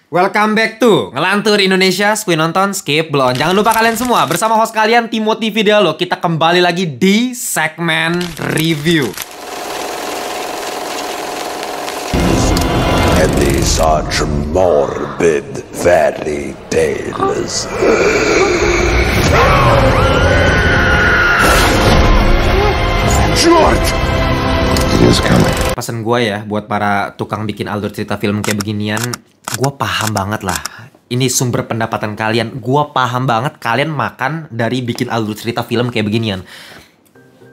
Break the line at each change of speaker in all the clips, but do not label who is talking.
Welcome back to Ngelantur Indonesia, skip nonton, skip belum. Jangan lupa kalian semua, bersama host kalian Timothy Videolo, kita kembali lagi di segmen review.
And these are morbid fairy tales. George! It is coming.
Pesan gue ya, buat para tukang bikin alur cerita film kayak beginian, gue paham banget lah. Ini sumber pendapatan kalian. Gue paham banget kalian makan dari bikin alur cerita film kayak beginian.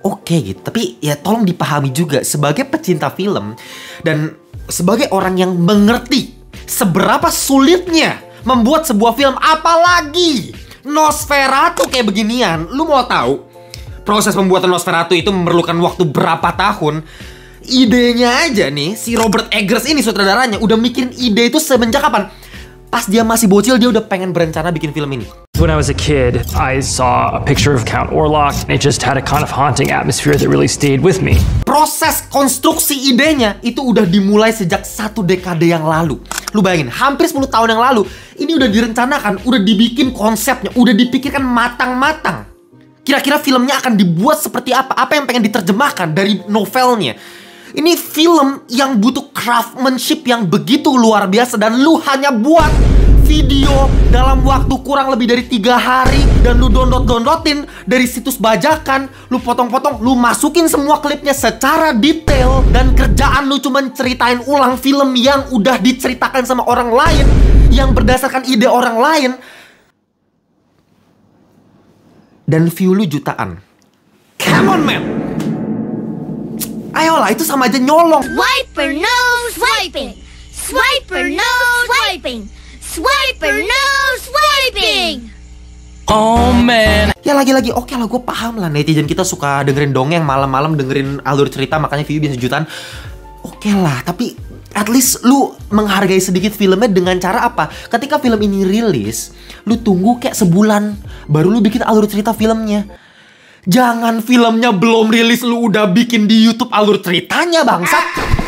Oke gitu, tapi ya tolong dipahami juga sebagai pecinta film dan sebagai orang yang mengerti seberapa sulitnya membuat sebuah film, apalagi Nosferatu kayak beginian. Lu mau tahu proses pembuatan Nosferatu itu memerlukan waktu berapa tahun? Idenya aja nih, si Robert Eggers ini sutradaranya udah mikirin ide itu semenjak kapan? Pas dia masih bocil, dia udah pengen berencana bikin film ini.
When I was a kid, I saw a picture of Count Orlok, and it just had a kind of haunting atmosphere that really stayed with me.
Proses konstruksi idenya itu udah dimulai sejak 1 dekade yang lalu. Lu bayangin, hampir 10 tahun yang lalu, ini udah direncanakan, udah dibikin konsepnya, udah dipikirkan matang-matang. Kira-kira filmnya akan dibuat seperti apa? Apa yang pengen diterjemahkan dari novelnya? Ini film yang butuh craftsmanship yang begitu luar biasa. Dan lu hanya buat video dalam waktu kurang lebih dari 3 hari. Dan lu downloadin dari situs bajakan. Lu potong-potong, lu masukin semua klipnya secara detail. Dan kerjaan lu cuma ceritain ulang film yang udah diceritakan sama orang lain, yang berdasarkan ide orang lain. Dan view lu jutaan. Come on man, ayolah, itu sama aja nyolong.
Swiper no swiping, swiper no swiping, swiper no swiping.
Oh man.
Ya lagi-lagi oke lah, gue paham lah netizen kita suka dengerin dongeng malam-malam, dengerin alur cerita, makanya view bisa jutaan. Oke lah, tapi at least lu menghargai sedikit filmnya dengan cara apa? Ketika film ini rilis, lu tunggu kayak sebulan baru lu bikin alur cerita filmnya. Jangan filmnya belum rilis lu udah bikin di YouTube alur ceritanya, bangsat.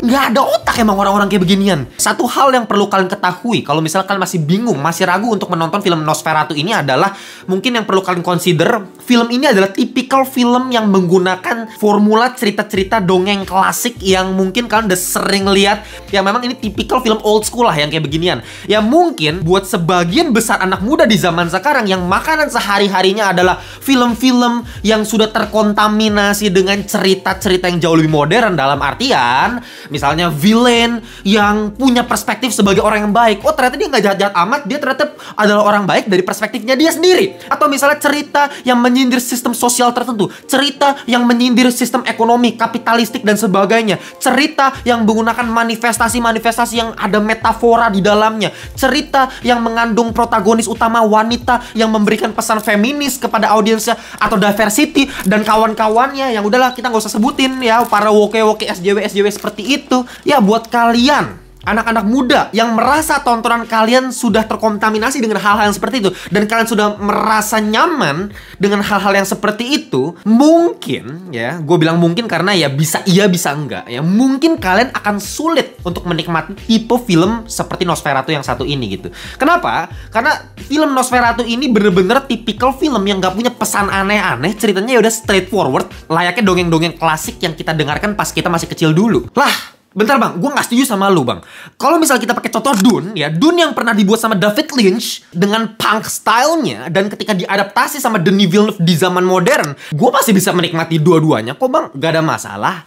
Nggak ada otak emang orang-orang kayak beginian. Satu hal yang perlu kalian ketahui, kalau misalnya kalian masih bingung, masih ragu untuk menonton film Nosferatu ini adalah, mungkin yang perlu kalian consider, film ini adalah tipikal film yang menggunakan formula cerita-cerita dongeng klasik yang mungkin kalian udah sering lihat. Ya memang ini tipikal film old school lah yang kayak beginian. Ya mungkin buat sebagian besar anak muda di zaman sekarang yang makanan sehari-harinya adalah film-film yang sudah terkontaminasi dengan cerita-cerita yang jauh lebih modern, dalam artian misalnya villain yang punya perspektif sebagai orang yang baik. Oh ternyata dia nggak jahat-jahat amat, dia ternyata adalah orang baik dari perspektifnya dia sendiri. Atau misalnya cerita yang menyindir sistem sosial tertentu, cerita yang menyindir sistem ekonomi, kapitalistik dan sebagainya, cerita yang menggunakan manifestasi-manifestasi yang ada metafora di dalamnya, cerita yang mengandung protagonis utama wanita yang memberikan pesan feminis kepada audiensnya, atau diversity dan kawan-kawannya yang udahlah kita nggak usah sebutin ya, para woke-woke SJW seperti itu. Ya buat kalian anak-anak muda yang merasa tontonan kalian sudah terkontaminasi dengan hal-hal yang seperti itu, dan kalian sudah merasa nyaman dengan hal-hal yang seperti itu, mungkin ya, gue bilang mungkin karena ya bisa iya bisa enggak ya, mungkin kalian akan sulit untuk menikmati tipe film seperti Nosferatu yang satu ini gitu. Kenapa? Karena film Nosferatu ini bener-bener tipikal film yang gak punya pesan aneh-aneh. Ceritanya ya udah straightforward, layaknya dongeng-dongeng klasik yang kita dengarkan pas kita masih kecil dulu. Lah, bentar bang, gue gak setuju sama lu bang. Kalau misalnya kita pakai contoh Dune ya, Dune yang pernah dibuat sama David Lynch dengan punk stylenya, dan ketika diadaptasi sama Denis Villeneuve di zaman modern, gue masih bisa menikmati dua-duanya kok bang, gak ada masalah.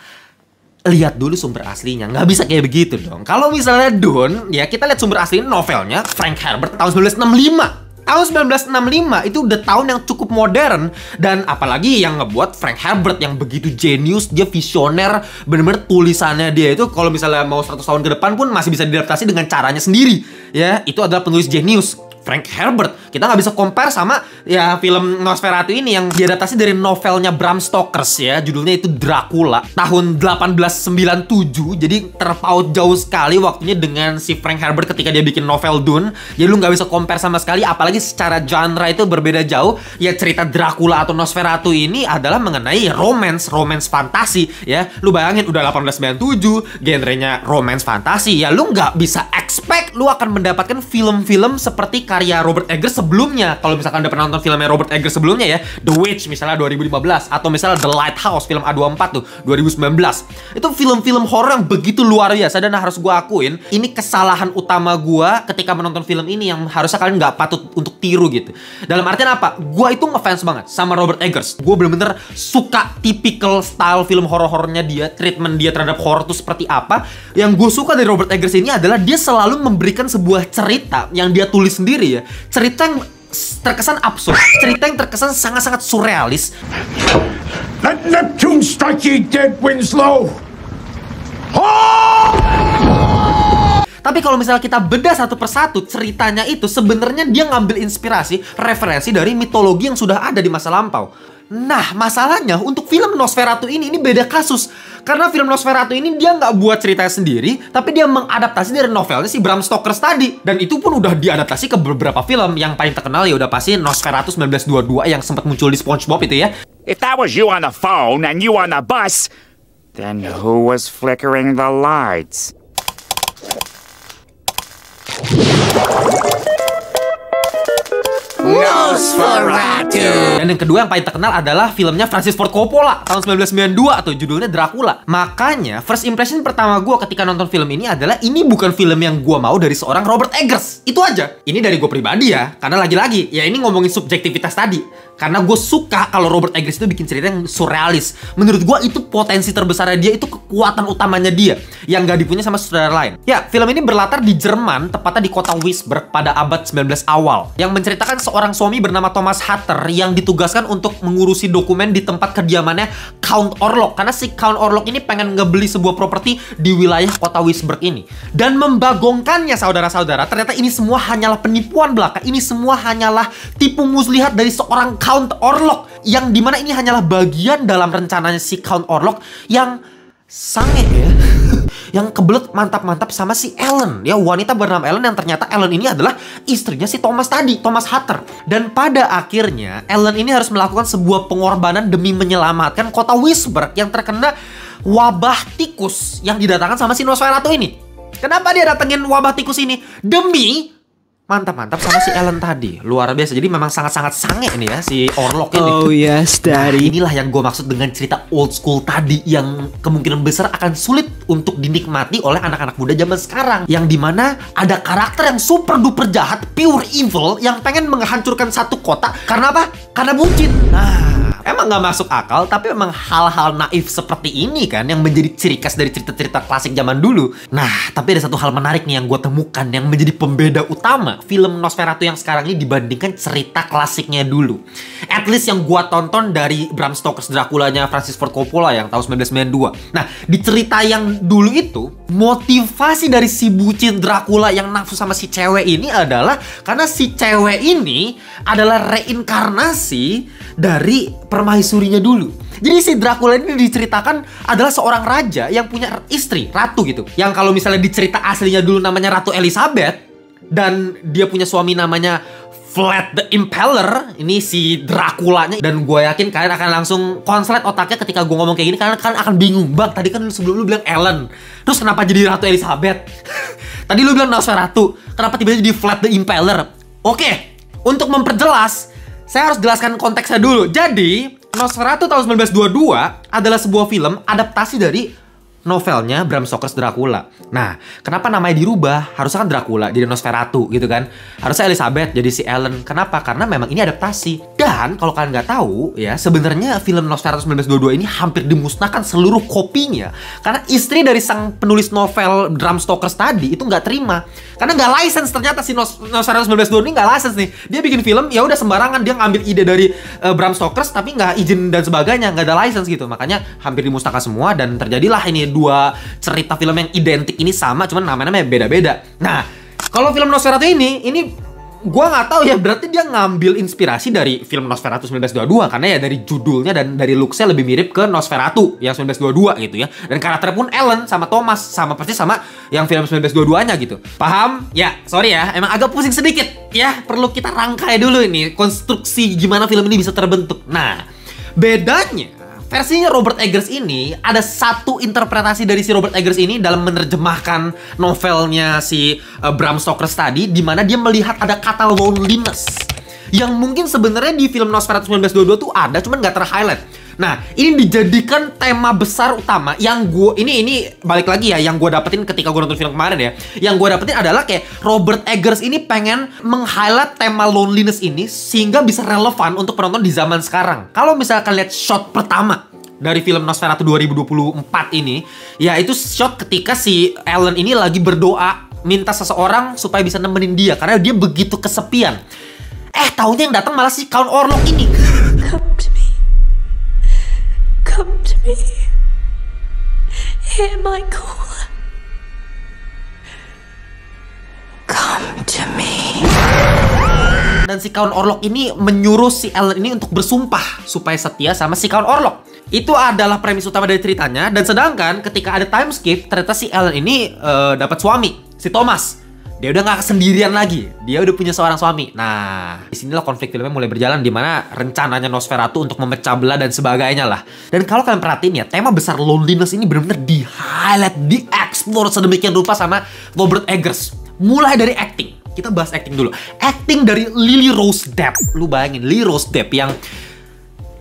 Lihat dulu sumber aslinya, nggak bisa kayak begitu dong. Kalau misalnya Dune, ya kita lihat sumber asli novelnya Frank Herbert tahun 1965. Tahun 1965 itu udah tahun yang cukup modern. Dan apalagi yang ngebuat Frank Herbert yang begitu jenius, dia visioner, bener-bener tulisannya dia itu kalau misalnya mau 100 tahun ke depan pun masih bisa diadaptasi dengan caranya sendiri. Ya, itu adalah penulis jenius. Frank Herbert. Kita nggak bisa compare sama ya film Nosferatu ini yang diadaptasi dari novelnya Bram Stoker ya. Judulnya itu Dracula tahun 1897. Jadi terpaut jauh sekali waktunya dengan si Frank Herbert ketika dia bikin novel Dune. Jadi lu nggak bisa compare sama sekali, apalagi secara genre itu berbeda jauh. Ya cerita Dracula atau Nosferatu ini adalah mengenai romance fantasi ya. Lu bayangin udah 1897, genrenya romance fantasi. Ya lu nggak bisa expect lu akan mendapatkan film-film seperti karya Robert Eggers sebelumnya. Kalau misalkan udah pernah nonton filmnya Robert Eggers sebelumnya ya, The Witch misalnya 2015, atau misalnya The Lighthouse film A24 tuh 2019. Itu film-film horor yang begitu luar biasa, dan harus gue akuin ini kesalahan utama gue ketika menonton film ini yang harusnya kalian nggak patut untuk tiru gitu. Dalam artian apa? Gue itu ngefans banget sama Robert Eggers. Gue bener-bener suka typical style film horor-horornya dia, treatment dia terhadap horor tuh seperti apa. Yang gue suka dari Robert Eggers ini adalah dia selalu memberikan sebuah cerita yang dia tulis sendiri ya. Cerita yang terkesan absurd, cerita yang terkesan sangat-sangat surrealis.
Let Neptune strike ye dead, Winslow!
Tapi kalau misalnya kita bedah satu persatu ceritanya itu, sebenarnya dia ngambil inspirasi, referensi dari mitologi yang sudah ada di masa lampau. Nah, masalahnya untuk film Nosferatu ini beda kasus. Karena film Nosferatu ini dia nggak buat ceritanya sendiri, tapi dia mengadaptasi dari novelnya si Bram Stoker tadi. Dan itu pun udah diadaptasi ke beberapa film. Yang paling terkenal ya udah pasti Nosferatu 1922 yang sempat muncul di SpongeBob itu ya.
If that was you on the phone and you on the bus, then who was flickering the lights?
Nosferatu. Dan yang kedua yang paling terkenal adalah filmnya Francis Ford Coppola tahun 1992 atau judulnya Dracula. Makanya first impression pertama gue ketika nonton film ini adalah ini bukan film yang gue mau dari seorang Robert Eggers. Itu aja. Ini dari gue pribadi ya, karena lagi-lagi ya ini ngomongin subjektivitas tadi. Karena gue suka kalau Robert Eggers itu bikin cerita yang surrealis. Menurut gue itu potensi terbesarnya dia, itu kekuatan utamanya dia yang gak dipunya sama sutradara lain. Ya, film ini berlatar di Jerman, tepatnya di kota Wisberg pada abad 19 awal, yang menceritakan seorang suami bernama Thomas Hatter yang ditugaskan untuk mengurusi dokumen di tempat kediamannya Count Orlok. Karena si Count Orlok ini pengen ngebeli sebuah properti di wilayah kota Wisberg ini. Dan membagongkannya saudara-saudara, ternyata ini semua hanyalah penipuan belaka. Ini semua hanyalah tipu muslihat dari seorang Count Orlok, yang dimana ini hanyalah bagian dalam rencananya si Count Orlok yang sange ya, yang kebelet mantap-mantap sama si Ellen ya, wanita bernama Ellen, yang ternyata Ellen ini adalah istrinya si Thomas tadi, Thomas Hatter. Dan pada akhirnya Ellen ini harus melakukan sebuah pengorbanan demi menyelamatkan kota Wisberg yang terkena wabah tikus yang didatangkan sama si Nosferatu ini. Kenapa dia datengin wabah tikus ini? Demi mantap-mantap sama si Ellen tadi. Luar biasa. Jadi memang sangat-sangat sange nih ya si Orlok ini.
Oh yes, Daddy.
Nah, inilah yang gue maksud dengan cerita old school tadi, yang kemungkinan besar akan sulit untuk dinikmati oleh anak-anak muda zaman sekarang. Yang dimana ada karakter yang super duper jahat, pure evil, yang pengen menghancurkan satu kota. Karena apa? Karena bucin. Nah, emang gak masuk akal, tapi memang hal-hal naif seperti ini kan yang menjadi ciri khas dari cerita-cerita klasik zaman dulu. Nah, tapi ada satu hal menarik nih yang gue temukan yang menjadi pembeda utama film Nosferatu yang sekarang ini dibandingkan cerita klasiknya dulu. At least yang gue tonton dari Bram Stoker's Dracula-nya Francis Ford Coppola yang tahun 1992. Nah, di cerita yang dulu itu, motivasi dari si bucin Dracula yang nafsu sama si cewek ini adalah karena si cewek ini adalah reinkarnasi dari permaisurinya dulu. Jadi si Dracula ini diceritakan adalah seorang raja yang punya istri, ratu gitu. Yang kalau misalnya di cerita aslinya dulu namanya Ratu Elizabeth, dan dia punya suami namanya Vlad the Impaler, ini si Draculanya. Dan gue yakin kalian akan langsung konslet otaknya ketika gue ngomong kayak gini. Kalian akan bingung, Bang, tadi kan sebelum lu bilang Ellen, terus kenapa jadi Ratu Elizabeth? Tadi lu bilang Nosferatu, kenapa tiba-tiba jadi Vlad the Impaler? Oke, untuk memperjelas, saya harus jelaskan konteksnya dulu. Jadi, Nosferatu tahun 1922 adalah sebuah film adaptasi dari novelnya Bram Stoker's Dracula. Nah, kenapa namanya dirubah? Harusnya kan Dracula jadi Nosferatu gitu kan. Harusnya Elizabeth jadi si Ellen. Kenapa? Karena memang ini adaptasi. Dan kalau kalian nggak tahu ya, sebenarnya film Nosferatu 1922 ini hampir dimusnahkan seluruh kopinya. Karena istri dari sang penulis novel Bram Stoker's tadi itu nggak terima. Karena nggak license, ternyata si Nosferatu 1922 ini nggak license nih. Dia bikin film ya udah sembarangan, dia ngambil ide dari Bram Stoker's tapi nggak izin dan sebagainya, nggak ada license gitu. Makanya hampir dimusnahkan semua dan terjadilah ini dua cerita film yang identik ini sama, cuman namanya beda-beda. Nah, kalau film Nosferatu ini gua nggak tahu ya, berarti dia ngambil inspirasi dari film Nosferatu 1922 karena ya dari judulnya dan dari looks-nya lebih mirip ke Nosferatu yang 1922 gitu ya. Dan karakter pun Ellen sama Thomas sama persis sama yang film 1922-nya gitu. Paham? Ya, sorry ya, emang agak pusing sedikit ya. Perlu kita rangkai dulu ini konstruksi gimana film ini bisa terbentuk. Nah, bedanya versinya Robert Eggers ini ada satu interpretasi dari si Robert Eggers ini dalam menerjemahkan novelnya si Bram Stoker tadi, di mana dia melihat ada kata loneliness yang mungkin sebenarnya di film Nosferatu 1922 tuh ada, cuman nggak ter-highlight. Nah, ini dijadikan tema besar utama yang gue ini balik lagi ya, yang gue dapetin ketika gue nonton film kemarin ya. Yang gue dapetin adalah kayak Robert Eggers ini pengen meng-highlight tema loneliness ini sehingga bisa relevan untuk penonton di zaman sekarang. Kalau misalkan lihat shot pertama dari film Nosferatu 2024 ini, ya itu shot ketika si Ellen ini lagi berdoa minta seseorang supaya bisa nemenin dia karena dia begitu kesepian. Taunya yang datang malah si Count Orlok ini.
Come to me. Hear my call. Come to me.
Dan si Count Orlok ini menyuruh si Ellen ini untuk bersumpah supaya setia sama si Count Orlok. Itu adalah premis utama dari ceritanya. Dan sedangkan ketika ada time skip, ternyata si Ellen ini dapat suami, si Thomas. Dia udah nggak sendirian lagi, dia udah punya seorang suami. Nah, disinilah konflik filmnya mulai berjalan, dimana rencananya Nosferatu untuk memecah belah dan sebagainya lah. Dan kalau kalian perhatiin ya, tema besar loneliness ini benar-benar di-highlight, di-explore sedemikian rupa sama Robert Eggers. Mulai dari acting, kita bahas acting dulu. Acting dari Lily Rose Depp, lu bayangin Lily Rose Depp yang,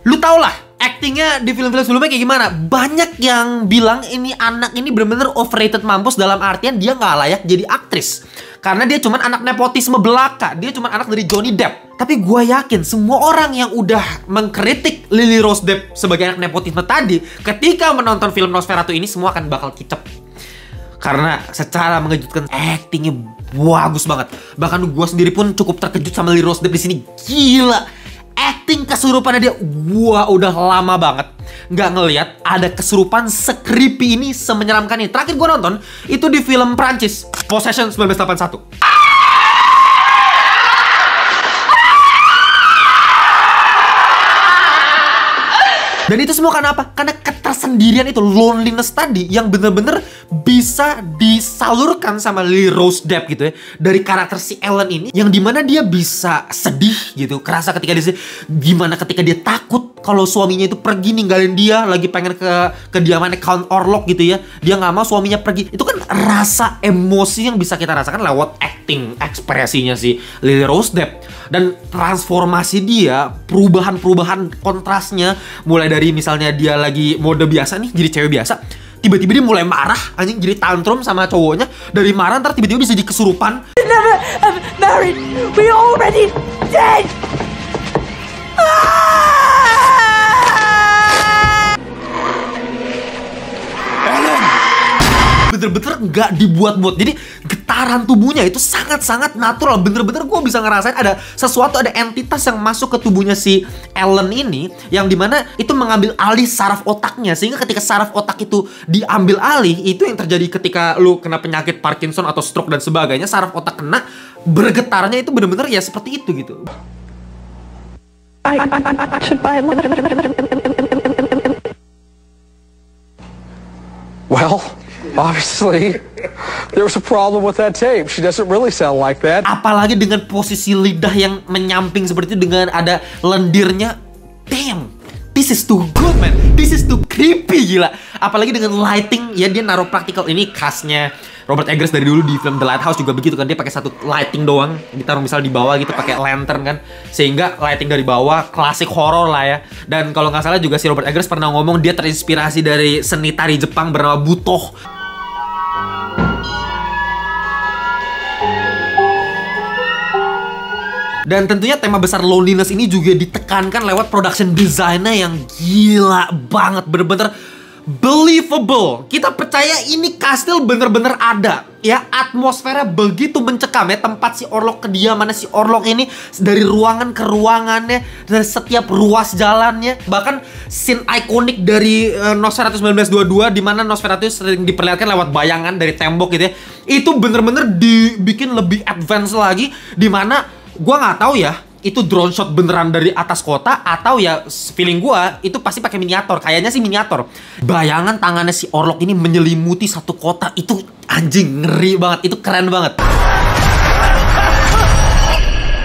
lu tau lah, actingnya di film-film sebelumnya kayak gimana. Banyak yang bilang ini anak ini bener-bener overrated mampus, dalam artian dia nggak layak jadi aktris karena dia cuman anak nepotisme belaka, dia cuman anak dari Johnny Depp. Tapi gue yakin semua orang yang udah mengkritik Lily Rose Depp sebagai anak nepotisme tadi, ketika menonton film Nosferatu ini semua akan bakal kicep. Karena secara mengejutkan, actingnya bagus banget. Bahkan gue sendiri pun cukup terkejut sama Lily Rose Depp di sini. Gila, acting kesurupannya dia, gua udah lama banget nggak ngelihat ada kesurupan se-creepy ini, semenyeramkan ini. Terakhir gua nonton itu di film Prancis, Possession 1981. Dan itu semua karena apa? Karena ketersendirian itu, loneliness tadi yang bener-bener bisa disalurkan sama Lily Rose Depp gitu ya. Dari karakter si Ellen ini, yang dimana dia bisa sedih gitu, kerasa ketika dia sedih. Gimana ketika dia takut kalau suaminya itu pergi ninggalin dia, lagi pengen ke kediamannya Count Orlok gitu ya. Dia nggak mau suaminya pergi. Itu kan rasa emosi yang bisa kita rasakan lewat acting, ekspresinya si Lily Rose Depp. Dan transformasi dia, perubahan-perubahan kontrasnya, mulai dari misalnya dia lagi mode biasa nih, jadi cewek biasa, tiba-tiba dia mulai marah, anjing, jadi tantrum sama cowoknya. Dari marah ntar tiba-tiba bisa jadi kesurupan.
Never married. We already dead.
Bener-bener nggak dibuat-buat. Jadi getaran tubuhnya itu sangat-sangat natural. Bener-bener gue bisa ngerasain ada sesuatu, ada entitas yang masuk ke tubuhnya si Ellen ini, yang dimana itu mengambil alih saraf otaknya. Sehingga ketika saraf otak itu diambil alih, itu yang terjadi ketika lu kena penyakit Parkinson atau stroke dan sebagainya. Saraf otak kena, bergetarnya itu bener-bener ya seperti itu gitu.
Well, obviously, there was a problem with that tape. She doesn't really sound like that.
Apalagi dengan posisi lidah yang menyamping seperti itu, dengan ada lendirnya. Damn, this is too good, man. This is too creepy, gila. Apalagi dengan lighting, ya dia naruh praktikal. Ini khasnya Robert Eggers dari dulu di film The Lighthouse juga begitu kan. Dia pakai satu lighting doang, ditaruh misal di bawah gitu, pakai lantern kan. Sehingga lighting dari bawah, klasik horor lah ya. Dan kalau nggak salah juga si Robert Eggers pernah ngomong dia terinspirasi dari seni tari Jepang bernama Butoh. Dan tentunya tema besar loneliness ini juga ditekankan lewat production design-nya yang gila banget, bener-bener believable. Kita percaya ini kastil bener-bener ada. Ya, atmosfernya begitu mencekam ya. Tempat si Orlok, kediamannya si Orlok ini, dari ruangan ke ruangannya, dari setiap ruas jalannya. Bahkan scene ikonik dari Nosferatu 1922, di mana Nosferatu sering diperlihatkan lewat bayangan dari tembok gitu ya. Itu bener-bener dibikin lebih advance lagi, di mana Gua nggak tahu ya, itu drone shot beneran dari atas kota atau ya feeling gua itu pasti pakai miniatur. Kayaknya sih miniatur. Bayangan tangannya si Orlok ini menyelimuti satu kota, itu anjing ngeri banget, itu keren banget.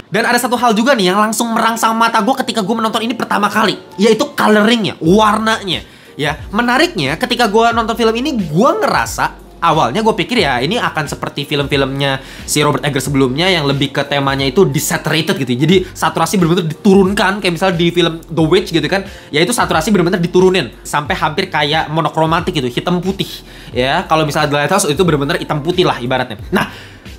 Dan ada satu hal juga nih yang langsung merangsang mata gue ketika gue menonton ini pertama kali, yaitu coloringnya, warnanya. Ya, menariknya ketika gue nonton film ini, gue ngerasa awalnya gue pikir ya ini akan seperti film-filmnya si Robert Eggers sebelumnya yang lebih ke temanya itu desaturated gitu. Jadi saturasi benar-benar diturunkan, kayak misalnya di film The Witch gitu kan, ya itu saturasi benar-benar diturunin sampai hampir kayak monokromatik gitu, hitam putih. Ya, kalau misalnya The Lighthouse itu benar-benar hitam putih lah ibaratnya. Nah,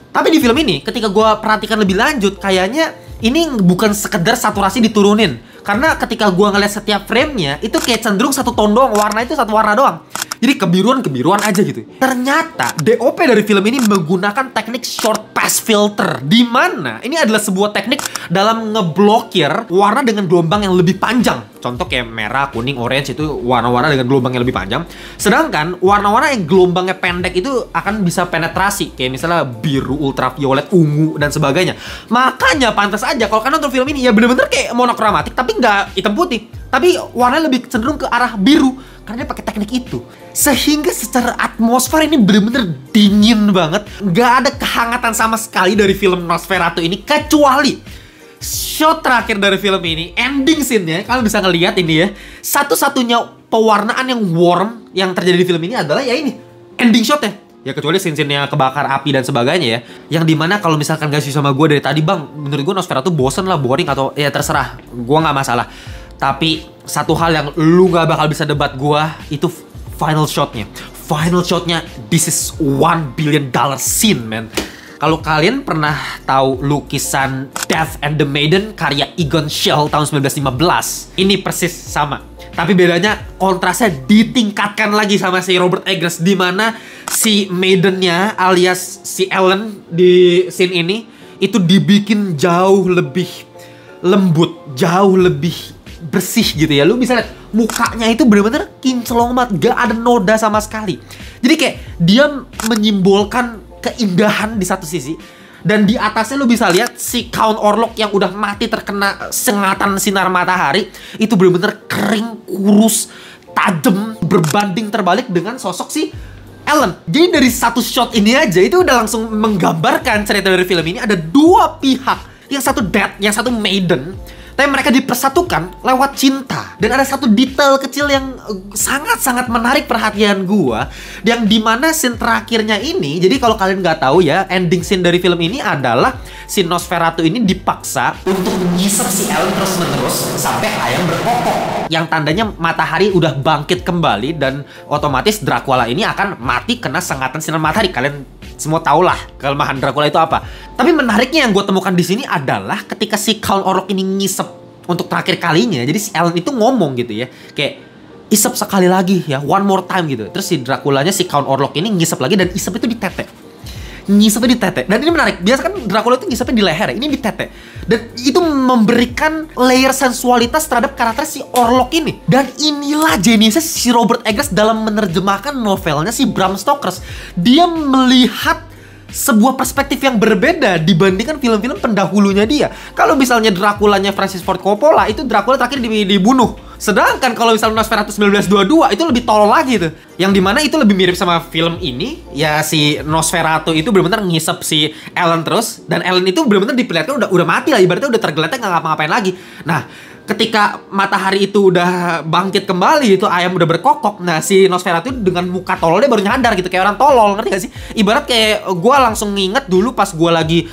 tapi di film ini, ketika gue perhatikan lebih lanjut, kayaknya ini bukan sekedar saturasi diturunin. Karena ketika gue ngeliat setiap framenya, itu kayak cenderung satu tone doang, warna itu satu warna doang. Jadi kebiruan aja gitu. Ternyata DOP dari film ini menggunakan teknik short pass filter, di mana ini adalah sebuah teknik dalam ngeblokir warna dengan gelombang yang lebih panjang. Contoh kayak merah, kuning, orange itu warna-warna dengan gelombang yang lebih panjang. Sedangkan warna-warna yang gelombangnya pendek itu akan bisa penetrasi, kayak misalnya biru, ultraviolet, ungu dan sebagainya. Makanya pantas aja kalau kalian nonton film ini ya bener-bener kayak monokromatik tapi nggak hitam putih, tapi warnanya lebih cenderung ke arah biru karena dia pakai teknik itu. Sehingga secara atmosfer ini bener-bener dingin banget, nggak ada kehangatan sama sekali dari film Nosferatu ini, kecuali shot terakhir dari film ini, ending scene-nya, kalian bisa ngelihat ini ya, satu-satunya pewarnaan yang warm yang terjadi di film ini adalah ya ini, ending shot-nya. Ya kecuali scene-scene-nya kebakar api dan sebagainya ya, yang dimana kalau misalkan gak setuju sama gue dari tadi, bang, menurut gue Nosferatu bosen lah, boring atau ya terserah, gue nggak masalah. Tapi satu hal yang lu nggak bakal bisa debat gue, itu final shot-nya. Final shot-nya, this is $1 billion scene, man. Kalau kalian pernah tahu lukisan Death and the Maiden karya Egon Schiele tahun 1915, ini persis sama. Tapi bedanya kontrasnya ditingkatkan lagi sama si Robert Eggers, di mana si Maidennya alias si Ellen di scene ini itu dibikin jauh lebih lembut, jauh lebih bersih gitu ya. Lu bisa lihat mukanya itu bener-bener kinclong banget, gak ada noda sama sekali. Jadi kayak dia menyimbolkan keindahan di satu sisi, dan di atasnya lu bisa lihat si Count Orlok yang udah mati terkena sengatan sinar matahari itu bener-bener kering, kurus, tajam, berbanding terbalik dengan sosok si Ellen. Jadi dari satu shot ini aja itu udah langsung menggambarkan cerita dari film ini. Ada dua pihak, yang satu dead, yang satu maiden, tapi mereka dipersatukan lewat cinta. Dan ada satu detail kecil yang sangat-sangat menarik perhatian gua, yang dimana scene terakhirnya ini, jadi kalau kalian nggak tahu ya, ending scene dari film ini adalah si Nosferatu ini dipaksa untuk ngisep si Ellen terus-menerus sampai ayam berkokok, yang tandanya matahari udah bangkit kembali dan otomatis Dracula ini akan mati kena sengatan sinar matahari. Kalian semua tahulah kelemahan Dracula itu apa. Tapi menariknya yang gue temukan di sini adalah ketika si Count Orlok ini ngisep untuk terakhir kalinya, jadi si Ellen itu ngomong gitu ya, kayak isep sekali lagi ya, one more time gitu. Terus si Draculanya, si Count Orlok ini ngisep lagi dan isep itu di tete. Ngisepnya di tete. Dan ini menarik, biasa kan Dracula itu ngisepnya di leher, ini di tete. Dan itu memberikan layer sensualitas terhadap karakter si Orlok ini. Dan inilah jeniusnya si Robert Eggers dalam menerjemahkan novelnya si Bram Stoker. Dia melihat sebuah perspektif yang berbeda dibandingkan film-film pendahulunya dia. Kalau misalnya Draculanya Francis Ford Coppola, itu Dracula terakhir dibunuh. Sedangkan kalau misalnya Nosferatu 1922 itu lebih tolol lagi tuh. Yang dimana itu lebih mirip sama film ini. Ya si Nosferatu itu benar-benar ngisep si Ellen terus, dan Ellen itu benar-benar diperlihatkan udah mati lah, ibaratnya udah tergeletak nggak ngapa-ngapain lagi. Nah, ketika matahari itu udah bangkit kembali, itu ayam udah berkokok. Nah, si Nosferatu dengan muka tololnya baru nyadar gitu, kayak orang tolol, ngerti gak sih? Ibarat kayak gue langsung nginget dulu pas gue lagi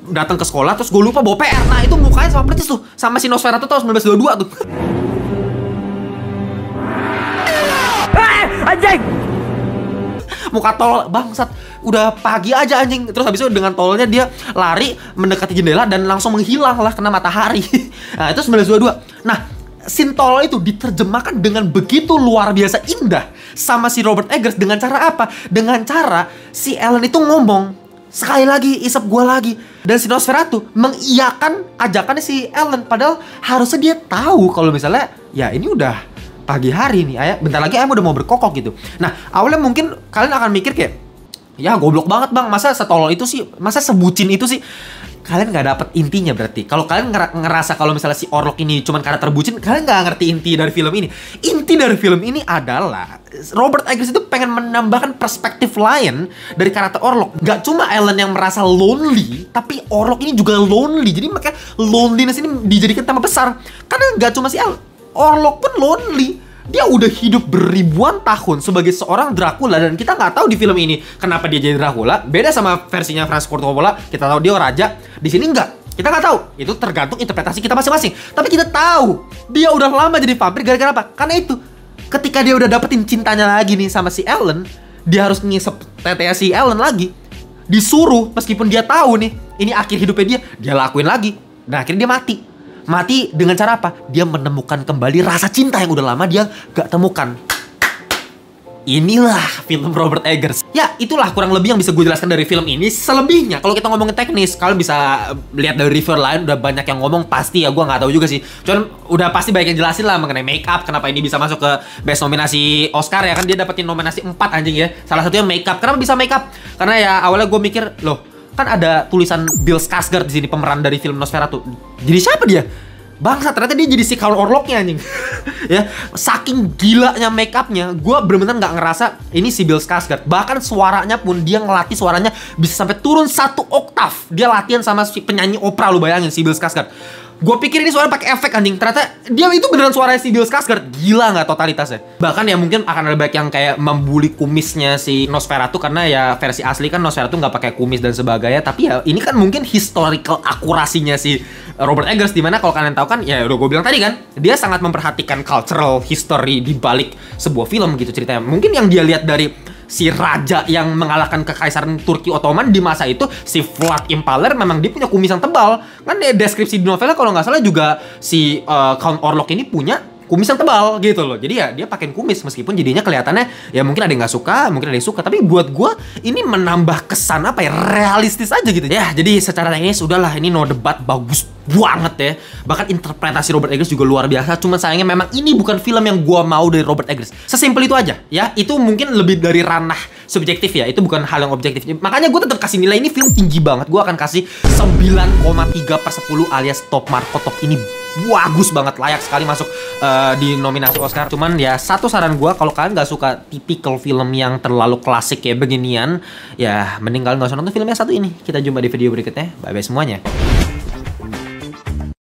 datang ke sekolah, terus gue lupa bawa PR. Nah, itu mukanya sama persis tuh, sama si Nosferatu tahun 1922 tuh.
Anjing!
Muka tolol, bangsat. Udah pagi aja anjing. Terus habis itu dengan tololnya dia lari mendekati jendela dan langsung menghilang lah kena matahari. Nah, itu 1922. Nah, scene tolol itu diterjemahkan dengan begitu luar biasa indah sama si Robert Eggers. Dengan cara apa? Dengan cara si Ellen itu ngomong, sekali lagi, isep gua lagi. Dan si Nosferatu mengiyakan ajakannya si Ellen. Padahal harusnya dia tahu kalau misalnya, ya ini udah pagi hari nih, ayah, bentar lagi ayam udah mau berkokok gitu. Nah, awalnya mungkin kalian akan mikir kayak, ya goblok banget bang, masa setolol itu sih, masa sebucin itu sih. kalian nggak dapet intinya berarti. Kalau kalian ngerasa kalau misalnya si Orlok ini cuman karena terbucin, kalian nggak ngerti inti dari film ini. Inti dari film ini adalah Robert Eggers itu pengen menambahkan perspektif lain dari karakter Orlok. Gak cuma Ellen yang merasa lonely, tapi Orlok ini juga lonely. Jadi makanya loneliness ini dijadikan tema besar. Karena gak cuma si Ellen, Orlok pun lonely. Dia udah hidup beribuan tahun sebagai seorang Dracula, dan kita nggak tahu di film ini kenapa dia jadi Dracula. Beda sama versinya Francis Ford Coppola, kita tahu dia raja. Di sini nggak, kita nggak tahu. Itu tergantung interpretasi kita masing-masing. Tapi kita tahu dia udah lama jadi vampir gara-gara apa? Karena itu, ketika dia udah dapetin cintanya lagi nih sama si Ellen, dia harus ngisep tetenya si Ellen lagi. Disuruh, meskipun dia tahu nih ini akhir hidupnya dia lakuin lagi. Dan akhirnya dia mati. Mati dengan cara apa? Dia menemukan kembali rasa cinta yang udah lama dia gak temukan. Inilah film Robert Eggers. Ya, itulah kurang lebih yang bisa gue jelaskan dari film ini. Selebihnya, kalau kita ngomongin teknis, kalian bisa lihat dari review lain, udah banyak yang ngomong. Pasti ya, gue gak tahu juga sih. Cuman udah pasti banyak yang jelasin lah mengenai make up. Kenapa ini bisa masuk ke best nominasi Oscar ya kan. Dia dapetin nominasi 4 anjing ya. Salah satunya make up. Kenapa bisa make up? Karena ya awalnya gue mikir, loh, kan ada tulisan Bill Skarsgård di sini, pemeran dari film Nosferatu. Jadi siapa dia? Bangsa, ternyata dia jadi si Count Orloknya anjing. Ya, saking gilanya make upnya, gue bener-bener nggak ngerasa ini si Bill Skarsgård. Bahkan suaranya pun dia ngelatih suaranya bisa sampai turun 1 oktav. Dia latihan sama si penyanyi opera, lu bayangin si Bill Skarsgård. Gue pikir ini suara pakai efek anjing, ternyata dia itu beneran suaranya si Bill Skarsgård. Gila nggak totalitasnya? Bahkan ya mungkin akan ada banyak yang kayak membuli kumisnya si Nosferatu, karena ya versi asli kan Nosferatu nggak pakai kumis dan sebagainya. Tapi ya ini kan mungkin historical akurasinya si Robert Eggers, dimana kalau kalian tahu kan, ya udah gue bilang tadi kan, dia sangat memperhatikan cultural history di balik sebuah film gitu ceritanya. Mungkin yang dia lihat dari si raja yang mengalahkan kekaisaran Turki Ottoman di masa itu, si Vlad Impaler, memang dia punya kumis yang tebal. Kan deskripsi di novelnya kalau nggak salah juga si Count Orlok ini punya kumis yang tebal gitu loh. Jadi ya dia pakein kumis, meskipun jadinya kelihatannya ya mungkin ada yang nggak suka, mungkin ada yang suka. Tapi buat gue ini menambah kesan apa ya, realistis aja gitu. Ya jadi secara teknis udahlah, ini no debat, bagus banget ya. Bahkan interpretasi Robert Eggers juga luar biasa. Cuman sayangnya memang ini bukan film yang gue mau dari Robert Eggers. Sesimpel itu aja ya. Itu mungkin lebih dari ranah subjektif ya. Itu bukan hal yang objektif. Makanya gue tetap kasih nilai ini film tinggi banget. Gue akan kasih 9,3/10 alias top marko. Top ini bagus banget, layak sekali masuk di nominasi Oscar. Cuman ya satu saran gue, kalau kalian nggak suka tipikal film yang terlalu klasik kayak beginian, ya mending kalian nggak usah nonton film yang satu ini. Kita jumpa di video berikutnya. Bye bye semuanya.